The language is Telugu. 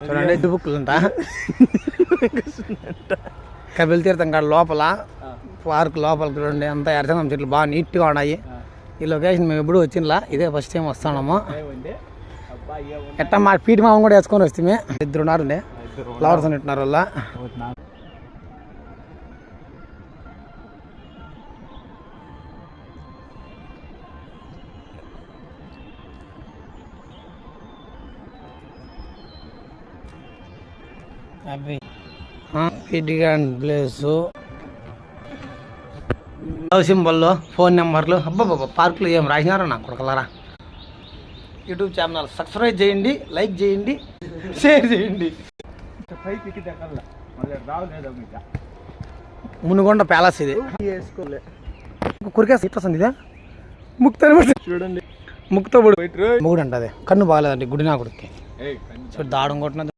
చూడండి దుబుక్కులుంట కపిల తీర్థం కాడ లోపల పార్క్ లోపలికి చూడండి అంతా ఎర్రచందనం చెట్లు బాగా నీట్గా ఉన్నాయి. ఈ లొకేషన్ మేము ఎప్పుడు వచ్చినలా ఇదే ఫస్ట్ టైం వస్తున్నాము. ఎట్టా మా పీటి మామ కూడా వేసుకొని వస్తే ఇద్దరు ఉన్నారండి ఫ్లవర్స్ అంటున్నారు వల్ల. ప్లేసు లవ్ సింబల్లో ఫోన్ నెంబర్లు అబ్బాబ్బా పార్కులు ఏం రాసినారో నాకు కొడకలరా. యూట్యూబ్ ఛానల్ సబ్స్క్రైబ్ చేయండి, లైక్ చేయండి, షేర్ చేయండి. మునుగొండ ప్యాలెస్ ఇది. కురికేసి ఇట్లా వస్తుంది ఇదే ముక్త చూడండి ముక్తో ముగుడు అంట. అది కన్ను బాగాలేదండి గుడినాకుడికి. చూడు దాడం కొట్టినది.